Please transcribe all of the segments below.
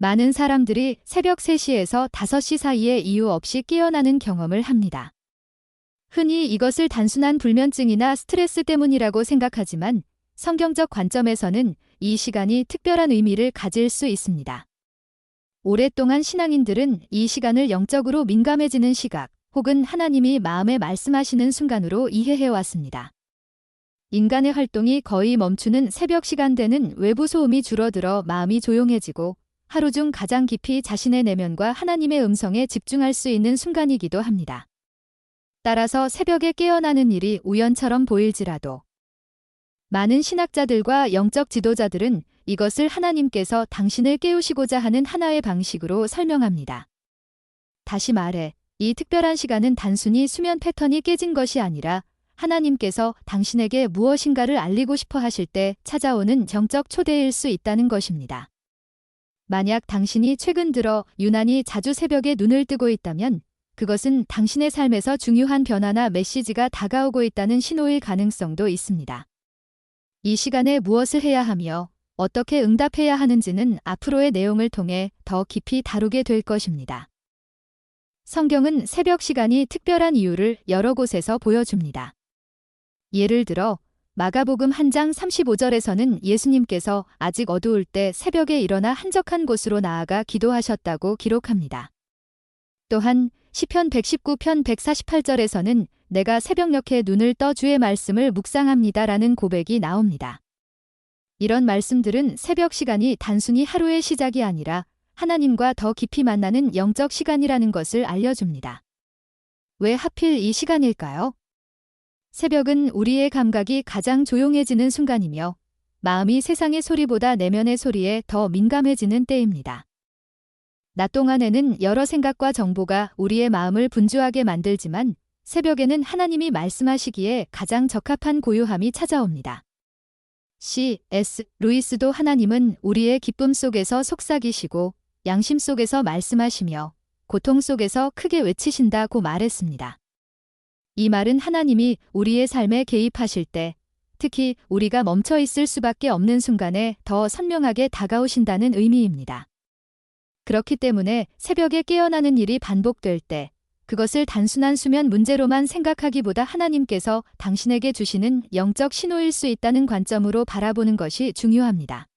많은 사람들이 새벽 3시에서 5시 사이에 이유 없이 깨어나는 경험을 합니다. 흔히 이것을 단순한 불면증이나 스트레스 때문이라고 생각하지만 성경적 관점에서는 이 시간이 특별한 의미를 가질 수 있습니다. 오랫동안 신앙인들은 이 시간을 영적으로 민감해지는 시각, 혹은 하나님이 마음에 말씀하시는 순간으로 이해해 왔습니다. 인간의 활동이 거의 멈추는 새벽 시간대는 외부 소음이 줄어들어 마음이 조용해지고 하루 중 가장 깊이 자신의 내면과 하나님의 음성에 집중할 수 있는 순간이기도 합니다. 따라서 새벽에 깨어나는 일이 우연처럼 보일지라도 많은 신학자들과 영적 지도자들은 이것을 하나님께서 당신을 깨우시고자 하는 하나의 방식으로 설명합니다. 다시 말해, 이 특별한 시간은 단순히 수면 패턴이 깨진 것이 아니라 하나님께서 당신에게 무엇인가를 알리고 싶어 하실 때 찾아오는 영적 초대일 수 있다는 것입니다. 만약 당신이 최근 들어 유난히 자주 새벽에 눈을 뜨고 있다면 그것은 당신의 삶에서 중요한 변화나 메시지가 다가오고 있다는 신호일 가능성도 있습니다. 이 시간에 무엇을 해야 하며 어떻게 응답해야 하는지는 앞으로의 내용을 통해 더 깊이 다루게 될 것입니다. 성경은 새벽 시간이 특별한 이유를 여러 곳에서 보여줍니다. 예를 들어 마가복음 1장 35절에서는 예수님께서 아직 어두울 때 새벽에 일어나 한적한 곳으로 나아가 기도하셨다고 기록합니다. 또한 시편 119편 148절에서는 내가 새벽녘에 눈을 떠 주의 말씀을 묵상합니다라는 고백이 나옵니다. 이런 말씀들은 새벽 시간이 단순히 하루의 시작이 아니라 하나님과 더 깊이 만나는 영적 시간이라는 것을 알려줍니다. 왜 하필 이 시간일까요? 새벽은 우리의 감각이 가장 조용해지는 순간이며 마음이 세상의 소리보다 내면의 소리에 더 민감해지는 때입니다. 낮 동안에는 여러 생각과 정보가 우리의 마음을 분주하게 만들지만 새벽에는 하나님이 말씀하시기에 가장 적합한 고요함이 찾아옵니다. C.S. 루이스도 하나님은 우리의 기쁨 속에서 속삭이시고 양심 속에서 말씀하시며 고통 속에서 크게 외치신다고 말했습니다. 이 말은 하나님이 우리의 삶에 개입하실 때, 특히 우리가 멈춰 있을 수밖에 없는 순간에 더 선명하게 다가오신다는 의미입니다. 그렇기 때문에 새벽에 깨어나는 일이 반복될 때, 그것을 단순한 수면 문제로만 생각하기보다 하나님께서 당신에게 주시는 영적 신호일 수 있다는 관점으로 바라보는 것이 중요합니다.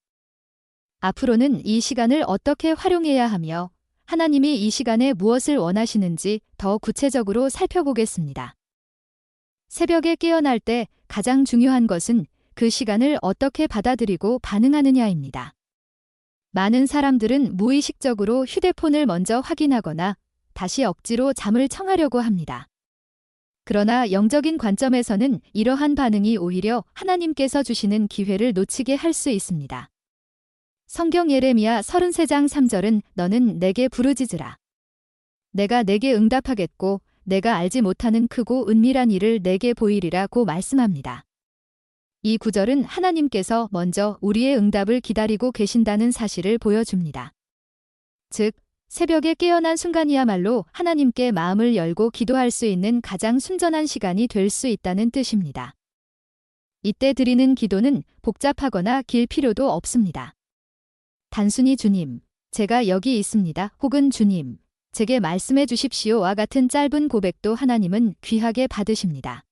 앞으로는 이 시간을 어떻게 활용해야 하며 하나님이 이 시간에 무엇을 원하시는지 더 구체적으로 살펴보겠습니다. 새벽에 깨어날 때 가장 중요한 것은 그 시간을 어떻게 받아들이고 반응하느냐입니다. 많은 사람들은 무의식적으로 휴대폰을 먼저 확인하거나 다시 억지로 잠을 청하려고 합니다. 그러나 영적인 관점에서는 이러한 반응이 오히려 하나님께서 주시는 기회를 놓치게 할 수 있습니다. 성경 예레미야 33장 3절은 너는 내게 부르짖으라. 내가 내게 응답하겠고 내가 알지 못하는 크고 은밀한 일을 내게 보이리라고 말씀합니다. 이 구절은 하나님께서 먼저 우리의 응답을 기다리고 계신다는 사실을 보여줍니다. 즉, 새벽에 깨어난 순간이야말로 하나님께 마음을 열고 기도할 수 있는 가장 순전한 시간이 될 수 있다는 뜻입니다. 이때 드리는 기도는 복잡하거나 길 필요도 없습니다. 단순히 주님, 제가 여기 있습니다. 혹은 주님, 제게 말씀해 주십시오와 같은 짧은 고백도 하나님은 귀하게 받으십니다.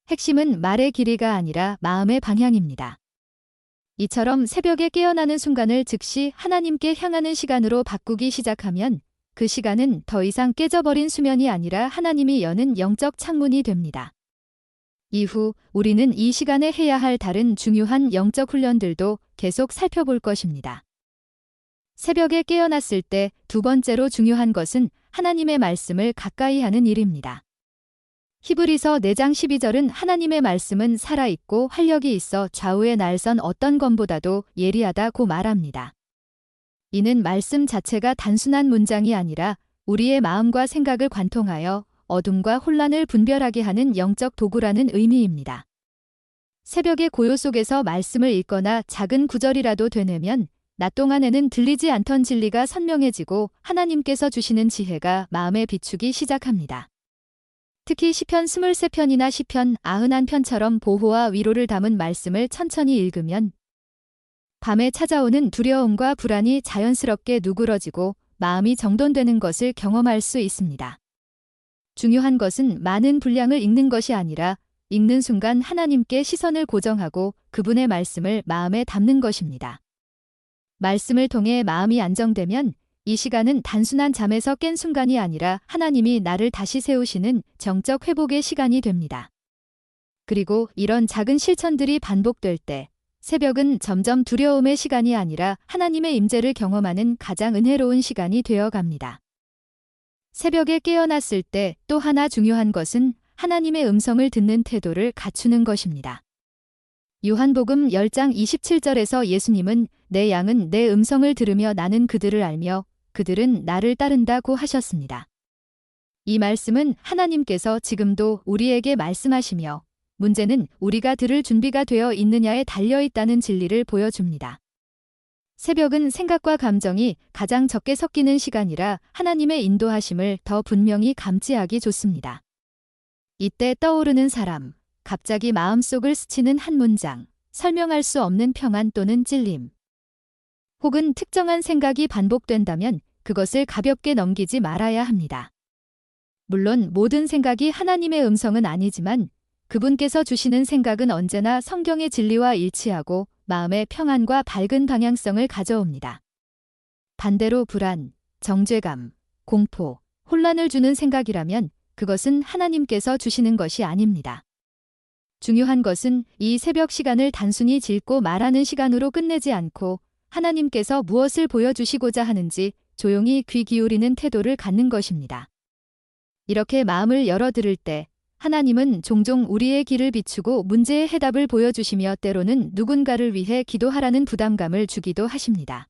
핵심은 말의 길이가 아니라 마음의 방향입니다. 이처럼 새벽에 깨어나는 순간을 즉시 하나님께 향하는 시간으로 바꾸기 시작하면 그 시간은 더 이상 깨져버린 수면이 아니라 하나님이 여는 영적 창문이 됩니다. 이후 우리는 이 시간에 해야 할 다른 중요한 영적 훈련들도 계속 살펴볼 것입니다. 새벽에 깨어났을 때 두 번째로 중요한 것은 하나님의 말씀을 가까이 하는 일입니다. 히브리서 4장 12절은 하나님의 말씀은 살아있고 활력이 있어 좌우의 날선 어떤 검보다도 예리하다고 말합니다. 이는 말씀 자체가 단순한 문장이 아니라 우리의 마음과 생각을 관통하여 어둠과 혼란을 분별하게 하는 영적 도구라는 의미입니다. 새벽의 고요 속에서 말씀을 읽거나 작은 구절이라도 되뇌면 낮 동안에는 들리지 않던 진리가 선명해지고 하나님께서 주시는 지혜가 마음에 비추기 시작합니다. 특히 시편 23편이나 시편 91편처럼 보호와 위로를 담은 말씀을 천천히 읽으면 밤에 찾아오는 두려움과 불안이 자연스럽게 누그러지고 마음이 정돈되는 것을 경험할 수 있습니다. 중요한 것은 많은 분량을 읽는 것이 아니라 읽는 순간 하나님께 시선을 고정하고 그분의 말씀을 마음에 담는 것입니다. 말씀을 통해 마음이 안정되면 이 시간은 단순한 잠에서 깬 순간이 아니라 하나님이 나를 다시 세우시는 정적 회복의 시간이 됩니다. 그리고 이런 작은 실천들이 반복될 때 새벽은 점점 두려움의 시간이 아니라 하나님의 임재를 경험하는 가장 은혜로운 시간이 되어 갑니다. 새벽에 깨어났을 때 또 하나 중요한 것은 하나님의 음성을 듣는 태도를 갖추는 것입니다. 요한복음 10장 27절에서 예수님은 내 양은 내 음성을 들으며 나는 그들을 알며 그들은 나를 따른다고 하셨습니다. 이 말씀은 하나님께서 지금도 우리에게 말씀하시며 문제는 우리가 들을 준비가 되어 있느냐에 달려 있다는 진리를 보여줍니다. 새벽은 생각과 감정이 가장 적게 섞이는 시간이라 하나님의 인도하심을 더 분명히 감지하기 좋습니다. 이때 떠오르는 사람, 갑자기 마음속을 스치는 한 문장, 설명할 수 없는 평안 또는 찔림. 혹은 특정한 생각이 반복된다면 그것을 가볍게 넘기지 말아야 합니다. 물론 모든 생각이 하나님의 음성은 아니지만 그분께서 주시는 생각은 언제나 성경의 진리와 일치하고 마음의 평안과 밝은 방향성을 가져옵니다. 반대로 불안, 정죄감, 공포, 혼란을 주는 생각이라면 그것은 하나님께서 주시는 것이 아닙니다. 중요한 것은 이 새벽 시간을 단순히 읽고 말하는 시간으로 끝내지 않고 하나님께서 무엇을 보여주시고자 하는지 조용히 귀 기울이는 태도를 갖는 것입니다. 이렇게 마음을 열어 들을 때 하나님은 종종 우리의 길을 비추고 문제의 해답을 보여주시며 때로는 누군가를 위해 기도하라는 부담감을 주기도 하십니다.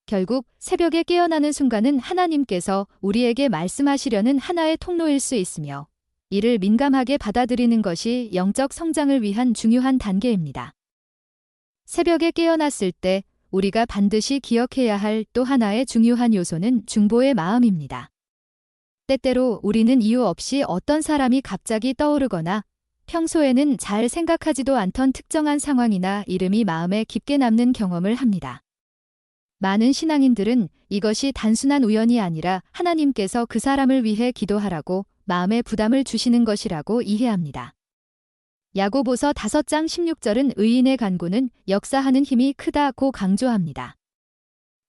결국 새벽에 깨어나는 순간은 하나님께서 우리에게 말씀하시려는 하나의 통로일 수 있으며 이를 민감하게 받아들이는 것이 영적 성장을 위한 중요한 단계입니다. 새벽에 깨어났을 때 우리가 반드시 기억해야 할 또 하나의 중요한 요소는 중보의 마음입니다. 때때로 우리는 이유 없이 어떤 사람이 갑자기 떠오르거나 평소에는 잘 생각하지도 않던 특정한 상황이나 이름이 마음에 깊게 남는 경험을 합니다. 많은 신앙인들은 이것이 단순한 우연이 아니라 하나님께서 그 사람을 위해 기도하라고 마음에 부담을 주시는 것이라고 이해합니다. 야고보서 5장 16절은 의인의 간구는 역사하는 힘이 크다고 강조합니다.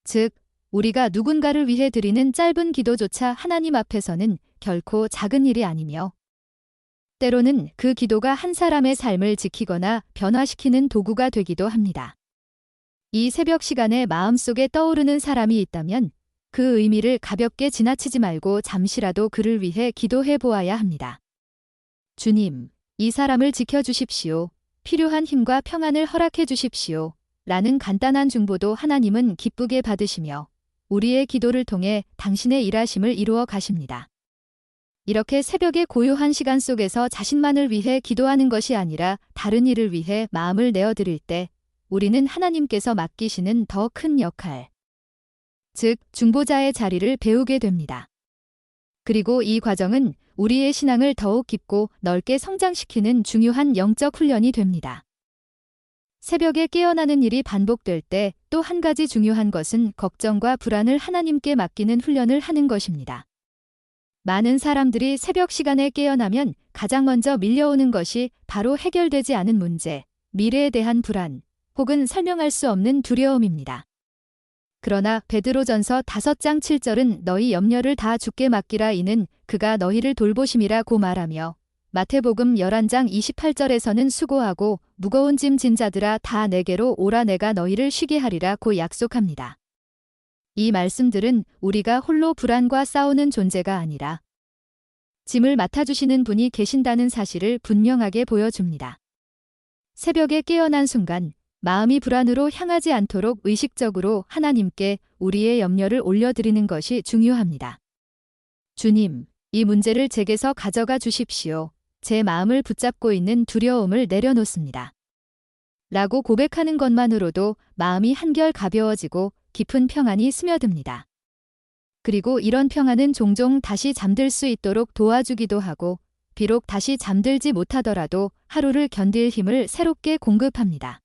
즉, 우리가 누군가를 위해 드리는 짧은 기도조차 하나님 앞에서는 결코 작은 일이 아니며 때로는 그 기도가 한 사람의 삶을 지키거나 변화시키는 도구가 되기도 합니다. 이 새벽 시간에 마음속에 떠오르는 사람이 있다면 그 의미를 가볍게 지나치지 말고 잠시라도 그를 위해 기도해 보아야 합니다. 주님, 이 사람을 지켜주십시오. 필요한 힘과 평안을 허락해 주십시오. 라는 간단한 중보도 하나님은 기쁘게 받으시며 우리의 기도를 통해 당신의 일하심을 이루어 가십니다. 이렇게 새벽의 고요한 시간 속에서 자신만을 위해 기도하는 것이 아니라 다른 이를 위해 마음을 내어드릴 때 우리는 하나님께서 맡기시는 더 큰 역할, 즉 중보자의 자리를 배우게 됩니다. 그리고 이 과정은 우리의 신앙을 더욱 깊고 넓게 성장시키는 중요한 영적 훈련이 됩니다. 새벽에 깨어나는 일이 반복될 때 또 한 가지 중요한 것은 걱정과 불안을 하나님께 맡기는 훈련을 하는 것입니다. 많은 사람들이 새벽 시간에 깨어나면 가장 먼저 밀려오는 것이 바로 해결되지 않은 문제, 미래에 대한 불안, 혹은 설명할 수 없는 두려움입니다. 그러나 베드로전서 5장 7절은 너희 염려를 다 주께 맡기라 이는 그가 너희를 돌보심이라고 말하며 마태복음 11장 28절에서는 수고하고 무거운 짐 진 자들아 다 내게로 오라 내가 너희를 쉬게 하리라고 약속합니다. 이 말씀들은 우리가 홀로 불안과 싸우는 존재가 아니라 짐을 맡아주시는 분이 계신다는 사실을 분명하게 보여줍니다. 새벽에 깨어난 순간 마음이 불안으로 향하지 않도록 의식적으로 하나님께 우리의 염려를 올려드리는 것이 중요합니다. 주님, 이 문제를 제게서 가져가 주십시오. 제 마음을 붙잡고 있는 두려움을 내려놓습니다. 라고 고백하는 것만으로도 마음이 한결 가벼워지고 깊은 평안이 스며듭니다. 그리고 이런 평안은 종종 다시 잠들 수 있도록 도와주기도 하고 비록 다시 잠들지 못하더라도 하루를 견딜 힘을 새롭게 공급합니다.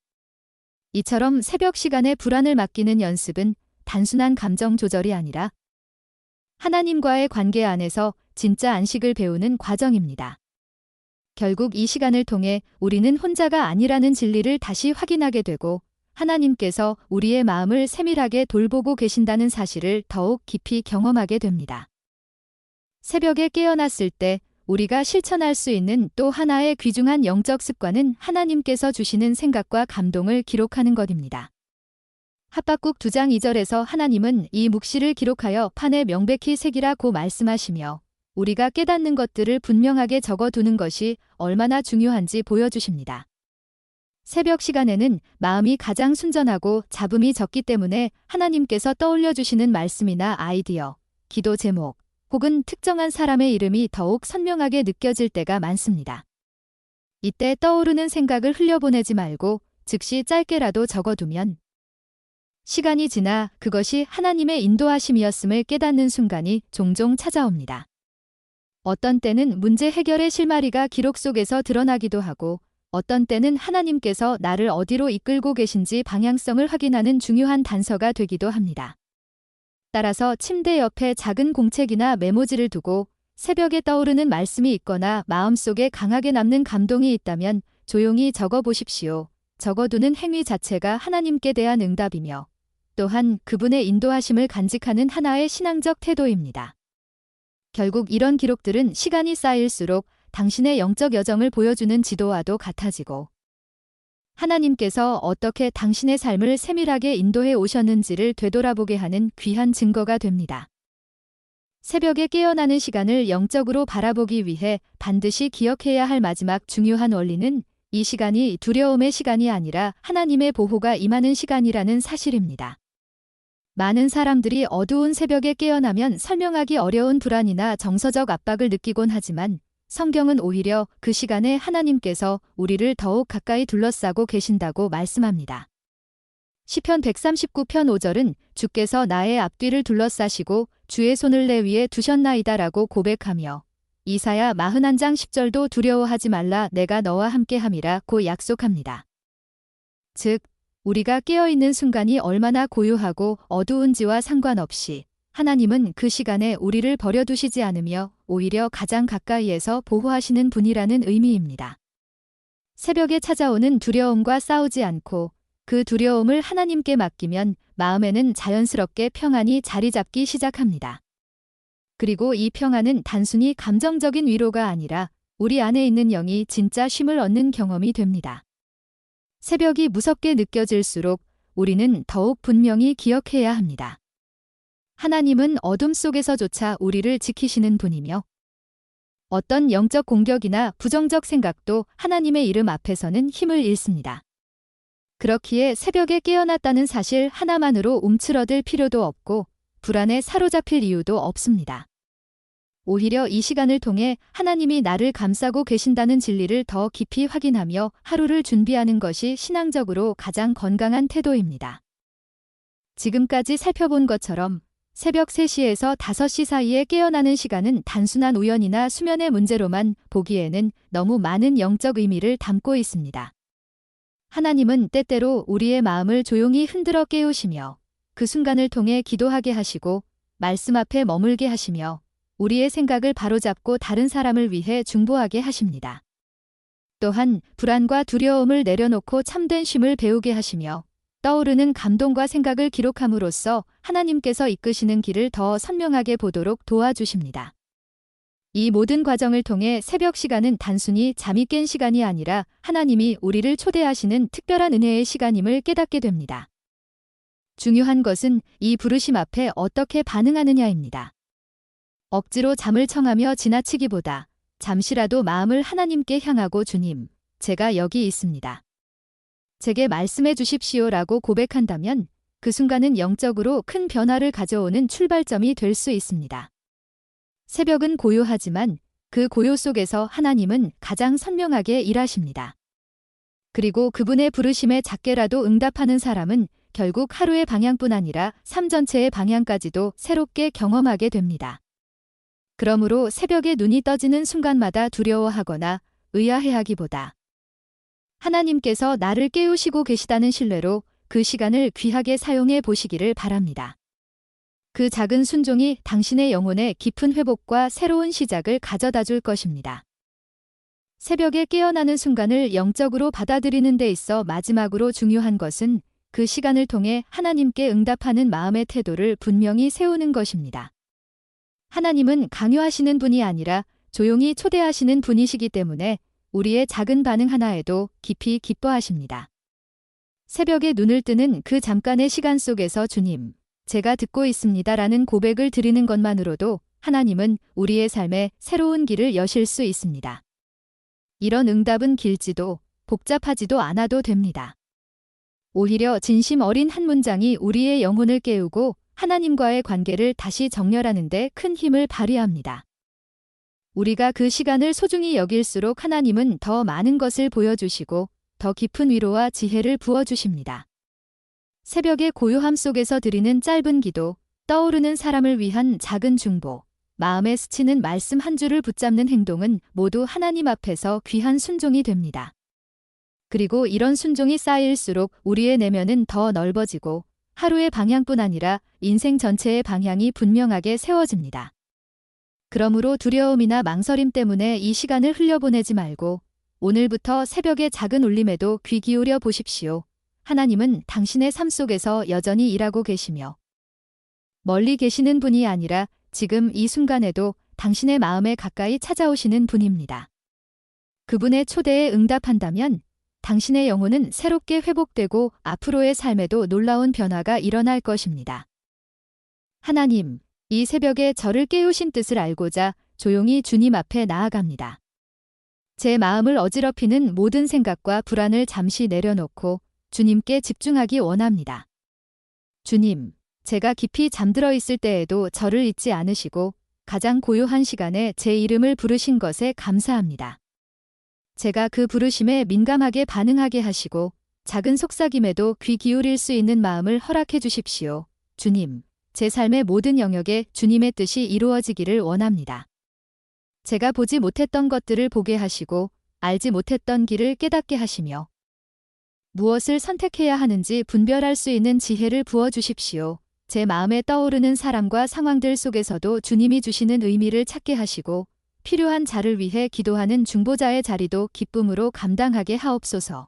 이처럼 새벽 시간에 불안을 맡기는 연습은 단순한 감정 조절이 아니라 하나님과의 관계 안에서 진짜 안식을 배우는 과정입니다. 결국 이 시간을 통해 우리는 혼자가 아니라는 진리를 다시 확인하게 되고 하나님께서 우리의 마음을 세밀하게 돌보고 계신다는 사실을 더욱 깊이 경험하게 됩니다. 새벽에 깨어났을 때 우리가 실천할 수 있는 또 하나의 귀중한 영적 습관은 하나님께서 주시는 생각과 감동을 기록하는 것입니다. 하박국 2장 2절에서 하나님은 이 묵시를 기록하여 판에 명백히 새기라고 말씀하시며 우리가 깨닫는 것들을 분명하게 적어두는 것이 얼마나 중요한지 보여주십니다. 새벽 시간에는 마음이 가장 순전하고 잡음이 적기 때문에 하나님께서 떠올려 주시는 말씀이나 아이디어, 기도 제목, 혹은 특정한 사람의 이름이 더욱 선명하게 느껴질 때가 많습니다. 이때 떠오르는 생각을 흘려보내지 말고 즉시 짧게라도 적어두면 시간이 지나 그것이 하나님의 인도하심이었음을 깨닫는 순간이 종종 찾아옵니다. 어떤 때는 문제 해결의 실마리가 기록 속에서 드러나기도 하고 어떤 때는 하나님께서 나를 어디로 이끌고 계신지 방향성을 확인하는 중요한 단서가 되기도 합니다. 따라서 침대 옆에 작은 공책이나 메모지를 두고 새벽에 떠오르는 말씀이 있거나 마음속에 강하게 남는 감동이 있다면 조용히 적어보십시오. 적어두는 행위 자체가 하나님께 대한 응답이며 또한 그분의 인도하심을 간직하는 하나의 신앙적 태도입니다. 결국 이런 기록들은 시간이 쌓일수록 당신의 영적 여정을 보여주는 지도와도 같아지고 하나님께서 어떻게 당신의 삶을 세밀하게 인도해 오셨는지를 되돌아보게 하는 귀한 증거가 됩니다. 새벽에 깨어나는 시간을 영적으로 바라보기 위해 반드시 기억해야 할 마지막 중요한 원리는 이 시간이 두려움의 시간이 아니라 하나님의 보호가 임하는 시간이라는 사실입니다. 많은 사람들이 어두운 새벽에 깨어나면 설명하기 어려운 불안이나 정서적 압박을 느끼곤 하지만 성경은 오히려 그 시간에 하나님께서 우리를 더욱 가까이 둘러싸고 계신다고 말씀합니다. 시편 139편 5절은 주께서 나의 앞뒤를 둘러싸시고 주의 손을 내 위에 두셨나이다라고 고백하며 이사야 41장 10절도 두려워하지 말라 내가 너와 함께함이라고 약속합니다. 즉, 우리가 깨어있는 순간이 얼마나 고요하고 어두운지와 상관없이 하나님은 그 시간에 우리를 버려두시지 않으며 오히려 가장 가까이에서 보호하시는 분이라는 의미입니다. 새벽에 찾아오는 두려움과 싸우지 않고 그 두려움을 하나님께 맡기면 마음에는 자연스럽게 평안이 자리 잡기 시작합니다. 그리고 이 평안은 단순히 감정적인 위로가 아니라 우리 안에 있는 영이 진짜 쉼을 얻는 경험이 됩니다. 새벽이 무섭게 느껴질수록 우리는 더욱 분명히 기억해야 합니다. 하나님은 어둠 속에서조차 우리를 지키시는 분이며 어떤 영적 공격이나 부정적 생각도 하나님의 이름 앞에서는 힘을 잃습니다. 그렇기에 새벽에 깨어났다는 사실 하나만으로 움츠러들 필요도 없고 불안에 사로잡힐 이유도 없습니다. 오히려 이 시간을 통해 하나님이 나를 감싸고 계신다는 진리를 더 깊이 확인하며 하루를 준비하는 것이 신앙적으로 가장 건강한 태도입니다. 지금까지 살펴본 것처럼 새벽 3시에서 5시 사이에 깨어나는 시간은 단순한 우연이나 수면의 문제로만 보기에는 너무 많은 영적 의미를 담고 있습니다. 하나님은 때때로 우리의 마음을 조용히 흔들어 깨우시며 그 순간을 통해 기도하게 하시고 말씀 앞에 머물게 하시며 우리의 생각을 바로잡고 다른 사람을 위해 중보하게 하십니다. 또한 불안과 두려움을 내려놓고 참된 쉼을 배우게 하시며 떠오르는 감동과 생각을 기록함으로써 하나님께서 이끄시는 길을 더 선명하게 보도록 도와주십니다. 이 모든 과정을 통해 새벽 시간은 단순히 잠이 깬 시간이 아니라 하나님이 우리를 초대하시는 특별한 은혜의 시간임을 깨닫게 됩니다. 중요한 것은 이 부르심 앞에 어떻게 반응하느냐입니다. 억지로 잠을 청하며 지나치기보다 잠시라도 마음을 하나님께 향하고 주님, 제가 여기 있습니다. 제게 말씀해 주십시오라고 고백한다면 그 순간은 영적으로 큰 변화를 가져오는 출발점이 될 수 있습니다. 새벽은 고요하지만 그 고요 속에서 하나님은 가장 선명하게 일하십니다. 그리고 그분의 부르심에 작게라도 응답하는 사람은 결국 하루의 방향뿐 아니라 삶 전체의 방향까지도 새롭게 경험하게 됩니다. 그러므로 새벽에 눈이 떠지는 순간마다 두려워하거나 의아해하기보다 하나님께서 나를 깨우시고 계시다는 신뢰로 그 시간을 귀하게 사용해 보시기를 바랍니다. 그 작은 순종이 당신의 영혼에 깊은 회복과 새로운 시작을 가져다 줄 것입니다. 새벽에 깨어나는 순간을 영적으로 받아들이는 데 있어 마지막으로 중요한 것은 그 시간을 통해 하나님께 응답하는 마음의 태도를 분명히 세우는 것입니다. 하나님은 강요하시는 분이 아니라 조용히 초대하시는 분이시기 때문에 우리의 작은 반응 하나에도 깊이 기뻐하십니다. 새벽에 눈을 뜨는 그 잠깐의 시간 속에서 주님, 제가 듣고 있습니다라는 고백을 드리는 것만으로도 하나님은 우리의 삶에 새로운 길을 여실 수 있습니다. 이런 응답은 길지도 복잡하지도 않아도 됩니다. 오히려 진심 어린 한 문장이 우리의 영혼을 깨우고 하나님과의 관계를 다시 정렬하는 데 큰 힘을 발휘합니다. 우리가 그 시간을 소중히 여길수록 하나님은 더 많은 것을 보여주시고 더 깊은 위로와 지혜를 부어주십니다. 새벽의 고요함 속에서 드리는 짧은 기도, 떠오르는 사람을 위한 작은 중보, 마음에 스치는 말씀 한 줄을 붙잡는 행동은 모두 하나님 앞에서 귀한 순종이 됩니다. 그리고 이런 순종이 쌓일수록 우리의 내면은 더 넓어지고 하루의 방향뿐 아니라 인생 전체의 방향이 분명하게 세워집니다. 그러므로 두려움이나 망설임 때문에 이 시간을 흘려보내지 말고 오늘부터 새벽의 작은 울림에도 귀 기울여 보십시오. 하나님은 당신의 삶 속에서 여전히 일하고 계시며 멀리 계시는 분이 아니라 지금 이 순간에도 당신의 마음에 가까이 찾아오시는 분입니다. 그분의 초대에 응답한다면 당신의 영혼은 새롭게 회복되고 앞으로의 삶에도 놀라운 변화가 일어날 것입니다. 하나님, 이 새벽에 저를 깨우신 뜻을 알고자 조용히 주님 앞에 나아갑니다. 제 마음을 어지럽히는 모든 생각과 불안을 잠시 내려놓고 주님께 집중하기 원합니다. 주님, 제가 깊이 잠들어 있을 때에도 저를 잊지 않으시고 가장 고요한 시간에 제 이름을 부르신 것에 감사합니다. 제가 그 부르심에 민감하게 반응하게 하시고 작은 속삭임에도 귀 기울일 수 있는 마음을 허락해 주십시오. 주님, 제 삶의 모든 영역에 주님의 뜻이 이루어지기를 원합니다. 제가 보지 못했던 것들을 보게 하시고 알지 못했던 길을 깨닫게 하시며 무엇을 선택해야 하는지 분별할 수 있는 지혜를 부어주십시오. 제 마음에 떠오르는 사람과 상황들 속에서도 주님이 주시는 의미를 찾게 하시고 필요한 자를 위해 기도하는 중보자의 자리도 기쁨으로 감당하게 하옵소서.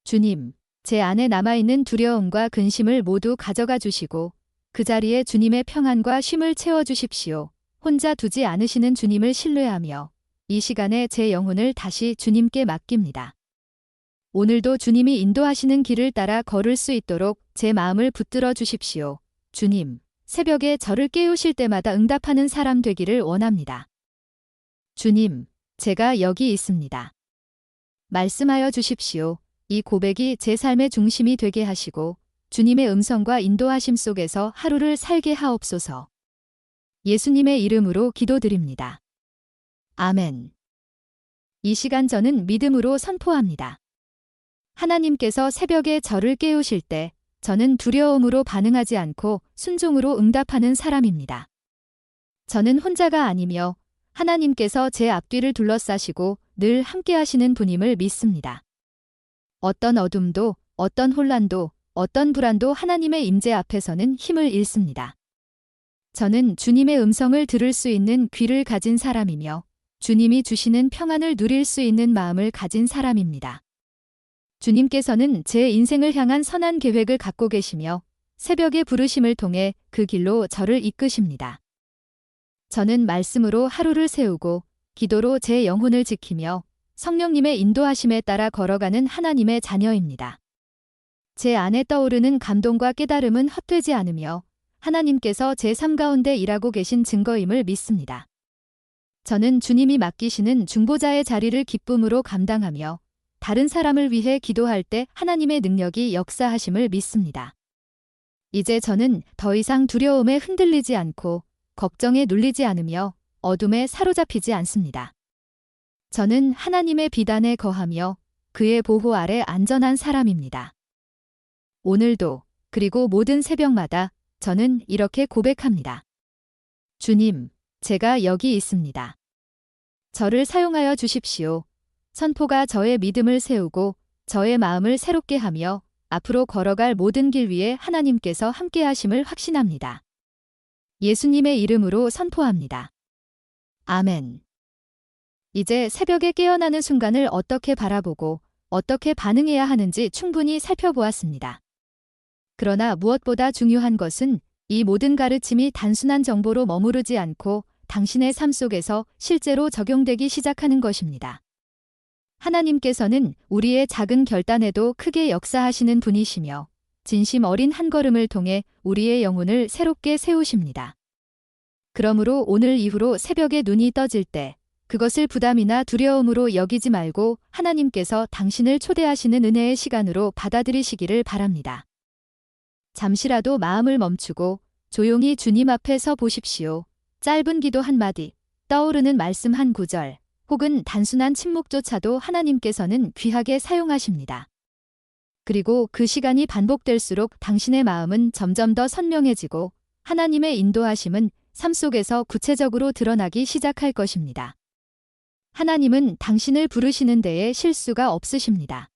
주님, 제 안에 남아있는 두려움과 근심을 모두 가져가 주시고 그 자리에 주님의 평안과 쉼을 채워주십시오. 혼자 두지 않으시는 주님을 신뢰하며 이 시간에 제 영혼을 다시 주님께 맡깁니다. 오늘도 주님이 인도하시는 길을 따라 걸을 수 있도록 제 마음을 붙들어 주십시오. 주님, 새벽에 저를 깨우실 때마다 응답하는 사람 되기를 원합니다. 주님, 제가 여기 있습니다. 말씀하여 주십시오. 이 고백이 제 삶의 중심이 되게 하시고 주님의 음성과 인도하심 속에서 하루를 살게 하옵소서. 예수님의 이름으로 기도드립니다. 아멘. 이 시간 저는 믿음으로 선포합니다. 하나님께서 새벽에 저를 깨우실 때 저는 두려움으로 반응하지 않고 순종으로 응답하는 사람입니다. 저는 혼자가 아니며 하나님께서 제 앞뒤를 둘러싸시고 늘 함께하시는 분임을 믿습니다. 어떤 어둠도, 어떤 혼란도, 어떤 불안도 하나님의 임재 앞에서는 힘을 잃습니다. 저는 주님의 음성을 들을 수 있는 귀를 가진 사람이며 주님이 주시는 평안을 누릴 수 있는 마음을 가진 사람입니다. 주님께서는 제 인생을 향한 선한 계획을 갖고 계시며 새벽의 부르심을 통해 그 길로 저를 이끄십니다. 저는 말씀으로 하루를 세우고 기도로 제 영혼을 지키며 성령님의 인도하심에 따라 걸어가는 하나님의 자녀입니다. 제 안에 떠오르는 감동과 깨달음은 헛되지 않으며 하나님께서 제 삶 가운데 일하고 계신 증거임을 믿습니다. 저는 주님이 맡기시는 중보자의 자리를 기쁨으로 감당하며 다른 사람을 위해 기도할 때 하나님의 능력이 역사하심을 믿습니다. 이제 저는 더 이상 두려움에 흔들리지 않고 걱정에 눌리지 않으며 어둠에 사로잡히지 않습니다. 저는 하나님의 비단에 거하며 그의 보호 아래 안전한 사람입니다. 오늘도 그리고 모든 새벽마다 저는 이렇게 고백합니다. 주님, 제가 여기 있습니다. 저를 사용하여 주십시오. 선포가 저의 믿음을 세우고 저의 마음을 새롭게 하며 앞으로 걸어갈 모든 길 위에 하나님께서 함께 하심을 확신합니다. 예수님의 이름으로 선포합니다. 아멘. 이제 새벽에 깨어나는 순간을 어떻게 바라보고 어떻게 반응해야 하는지 충분히 살펴보았습니다. 그러나 무엇보다 중요한 것은 이 모든 가르침이 단순한 정보로 머무르지 않고 당신의 삶 속에서 실제로 적용되기 시작하는 것입니다. 하나님께서는 우리의 작은 결단에도 크게 역사하시는 분이시며 진심 어린 한 걸음을 통해 우리의 영혼을 새롭게 세우십니다. 그러므로 오늘 이후로 새벽에 눈이 떠질 때 그것을 부담이나 두려움으로 여기지 말고 하나님께서 당신을 초대하시는 은혜의 시간으로 받아들이시기를 바랍니다. 잠시라도 마음을 멈추고 조용히 주님 앞에 서 보십시오. 짧은 기도 한마디, 떠오르는 말씀 한 구절, 혹은 단순한 침묵조차도 하나님께서는 귀하게 사용하십니다. 그리고 그 시간이 반복될수록 당신의 마음은 점점 더 선명해지고 하나님의 인도하심은 삶 속에서 구체적으로 드러나기 시작할 것입니다. 하나님은 당신을 부르시는 데에 실수가 없으십니다.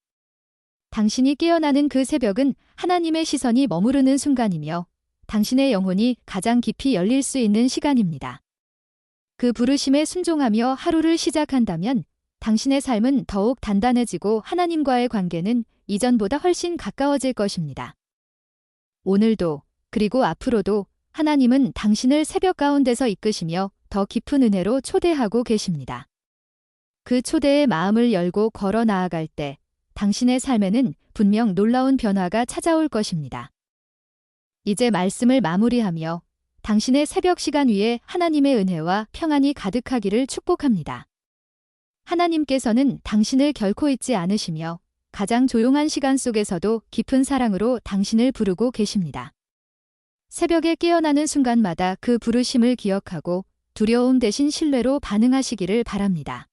당신이 깨어나는 그 새벽은 하나님의 시선이 머무르는 순간이며 당신의 영혼이 가장 깊이 열릴 수 있는 시간입니다. 그 부르심에 순종하며 하루를 시작한다면 당신의 삶은 더욱 단단해지고 하나님과의 관계는 이전보다 훨씬 가까워질 것입니다. 오늘도 그리고 앞으로도 하나님은 당신을 새벽 가운데서 이끄시며 더 깊은 은혜로 초대하고 계십니다. 그 초대의 마음을 열고 걸어 나아갈 때 당신의 삶에는 분명 놀라운 변화가 찾아올 것입니다. 이제 말씀을 마무리하며 당신의 새벽 시간 위에 하나님의 은혜와 평안이 가득하기를 축복합니다. 하나님께서는 당신을 결코 잊지 않으시며 가장 조용한 시간 속에서도 깊은 사랑으로 당신을 부르고 계십니다. 새벽에 깨어나는 순간마다 그 부르심을 기억하고 두려움 대신 신뢰로 반응하시기를 바랍니다.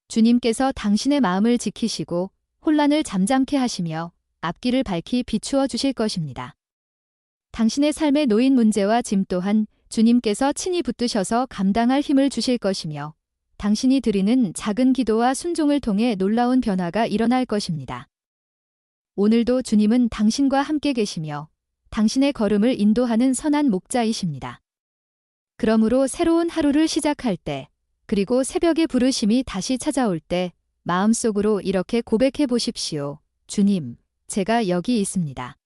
주님께서 당신의 마음을 지키시고 혼란을 잠잠케 하시며 앞길을 밝히 비추어 주실 것입니다. 당신의 삶에 놓인 문제와 짐 또한 주님께서 친히 붙드셔서 감당할 힘을 주실 것이며 당신이 드리는 작은 기도와 순종을 통해 놀라운 변화가 일어날 것입니다. 오늘도 주님은 당신과 함께 계시며 당신의 걸음을 인도하는 선한 목자이십니다. 그러므로 새로운 하루를 시작할 때 그리고 새벽의 부르심이 다시 찾아올 때 마음속으로 이렇게 고백해 보십시오. 주님, 제가 여기 있습니다.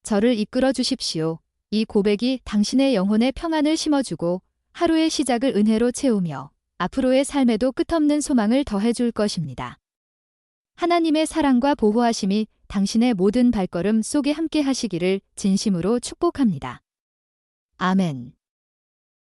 저를 이끌어 주십시오. 이 고백이 당신의 영혼에 평안을 심어주고 하루의 시작을 은혜로 채우며 앞으로의 삶에도 끝없는 소망을 더해줄 것입니다. 하나님의 사랑과 보호하심이 당신의 모든 발걸음 속에 함께 하시기를 진심으로 축복합니다. 아멘.